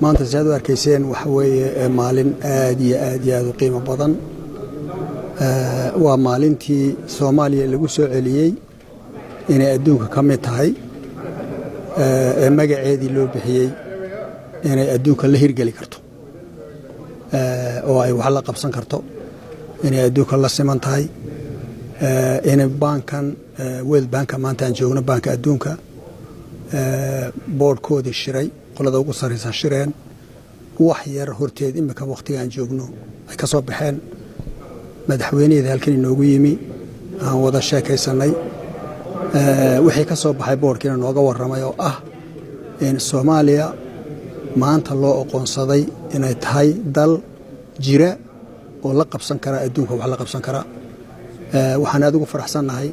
maanta sidaad u arkayseen waxa weeye maalin aad iyo aad u qiimo badan waa maalintii Soomaaliya lagu soo celiyay inay adduunka ka mid tahay magaceedii loo bixiyay inay adduunka la hirgeli karto oo ay wax la qabsan karto inay adduunka la siman tahay inay bankan World Bank maanta aan joogno banka adduunka boardkoodii shiray qolada ugu sareysa shireen wax yar horteed imika waqtiga aan joogno ay ka soo baxeen madaxweynaha halkan inoogu yimi aan wada sheekaysanay wixii ka soo baxay boardkiina nooga waramay oo ah in Soomaaliya maanta loo aqoonsaday inay tahay dal jira oo la qabsan kara adduunka wax la qabsan kara waxaan aad ugu faraxsanahay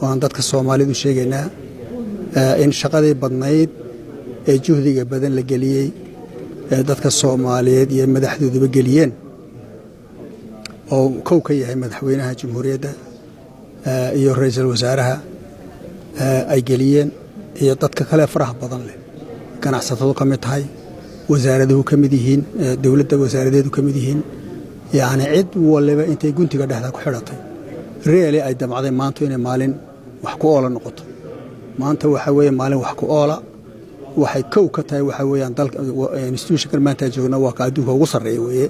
waan dadka Soomaalidu sheegaynaa in shaqadii badnayd ee juhdiga badan la geliyay dadka Soomaaliyeed iyo madaxdooduba geliyeen oo kow ka yahay madaxweynaha jamhuuriyadda iyo ra'iisul wasaaraha ay geliyeen iyo dadka kale faraha badan leh ganacsatadu ka mid tahay wasaaraduhu ka mid yihiin dawladda wasaaradeedu ka mid yihiin yaani cid waliba intay guntiga dhexda ku xidhatay reeli ay damacday maanta inay maalin wax ku oola noqoto maanta waxa weeye maalin wax ku oola waxay kow ka tahay waxa weeyaan dalka institution maanta joogna waa ka adduunka ugu sareeyo weeye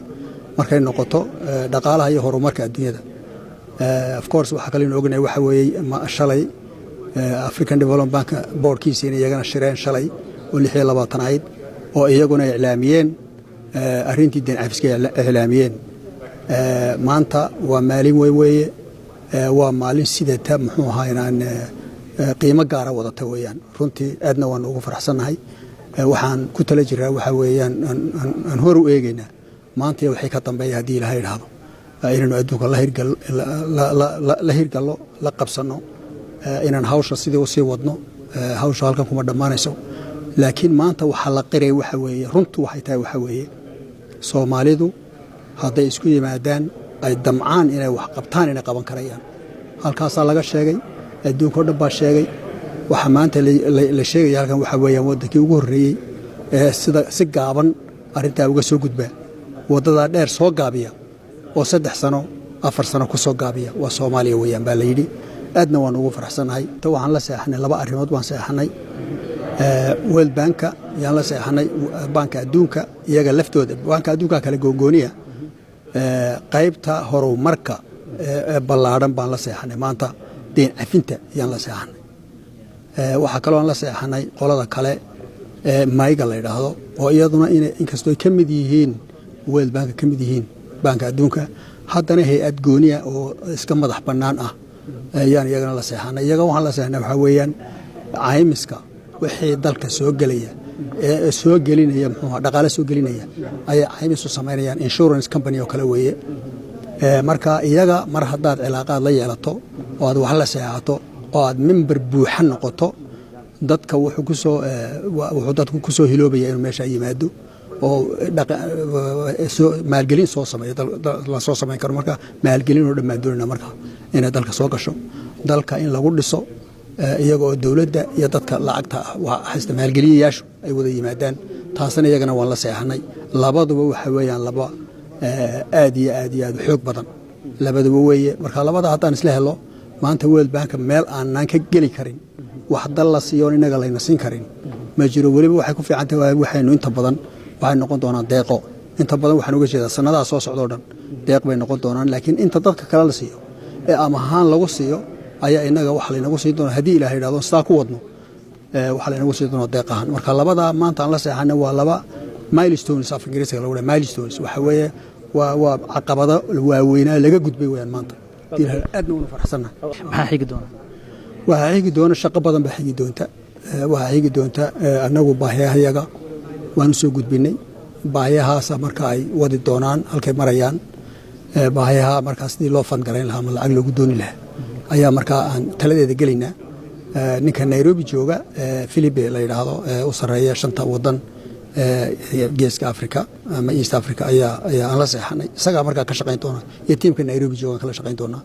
markay noqoto dhaqaalaha iyo horumarka adduunyada of course waxa kale in ognahay waxa weeye shalay African Development Bank boardkiisina iyagana shireen shalay oo 26 ayd oo iyaguna iclaamiyeen arrintii deen cafiska iclaamiyeen maanta waa maalin weeye waa maalin sidata muxuu ahaa inaan qiimo gaar ah wadata weeyaan runtii aadna waan ugu faraxsanahay waxaan ku tala jiraa waxa weeyaan aan hor u eegaynaa maanta waxay ka dambeeyay hadii Ilaahay yiraahdo inaan adduunka la hirgalo la qabsano inaan hawsha sidii u sii wadno hawsha halkan kuma dhamaanayso laakiin maanta waxa la qiray waxa weeye runtu waxay tahay waxa weeye Soomaalidu haday isku yimaadaan ay damcaan inay wax qabtaan inay qaban karayaan halkaas laga sheegay adduunka dhan baa sheegay waxa maanta la sheegay halkan waxa weeyaan wadankii ugu horeeyay ee sida si gaaban arinta uga soo gudbaa wadada dheer soo gaabiya oo 3 sano 4 sano ku soo gaabiya waa Soomaaliya weeyaan baa la yiri aadna waan ugu faraxsanahay ta waxaan la seexnay laba arimood waan seexnay World Bank yaan la seexnay banka adduunka iyaga laftooda banka adduunka kala gooniya qaybta horumarka ballaaran baan la seexnay maanta deen cafinta yaan la seexnay waxa kale oo aan la seexnay qolada kale mayga la yiraahdo oo iyaduna inkastoo ka mid yihiin World Bank ka mid yihiin banka adduunka haddana hay'ad gooniya oo iska madax bannaan ah ayaan iyagana la seexnay iyaga waxaan la seexnay waxa weeyaan caymiska wixii dalka soo galaya ee soo gelinaya muxuu dhaqaale soo gelinaya ay caymis u sameeyaan insurance company oo kale weeye marka iyaga mar hadaad cilaaqaad la yeelato oo aad wax la seexato oo aad member buuxan noqoto dadka wuxuu dadku ku soo hiloobaya inuu meesha yimaado oo maalgelin soo sameeyo la soo sameyn karo marka maalgelin oo dhammaan doonina marka inay dalka soo gasho dalka in lagu dhiso iyagoo dawladda iyo dadka lacagta haysta maalgeliyayaashu ay wada yimaadaan taasna iyagana waan la seexnay labaduba waxa weeyaan laba aad iyo aad xoog badan labaduba weeye marka labada haddaan isla helo maanta World Bank meel aanan ka gali karin wax dal la siiyo inaga layna siin karin ma jiro waliba waxay ku fiican tahay waxaynu inta badan waxay noqon doonaan deeqo inta badan waxaan uga jeedaa sanadaha soo socdo dhan deeq bay noqon doonaan laakiin inta dadka kale la siiyo ee amahan lagu siiyo ayaa inaga wax laynagu sii doonaa hadii Ilaahay yiraahdo sida ku wadno waxa laynagu sii doonaa deeqahan marka labada maanta aan la seexanay waa laba milestones af Ingiriisiga lagu dhahay milestones waxa weeye waa caqabado waaweyn laga gudbay weeyaan maanta Ilaahay aadna u faraxsana maxaa xigi doona waxa xigi doona shaqo badan baa xigi doonta waxa xigi doonta anagu baahiyahayaga waan soo gudbinay baahiyahaas marka ay wadi doonaan halkay marayaan baahiyaha markaas sidii loo fan gareyn lahaa ama lacag loogu dooni lahaa ayaa marka aan taladeeda gelinaa ninka Nairobi jooga Philippe la yiraahdo u sareeya shanta wadan geeska Afrika ama East Africa ayaa aan la seexanay isaga marka ka shaqeyn doona iyo tiimka Nairobi jooga kala shaqeyn doona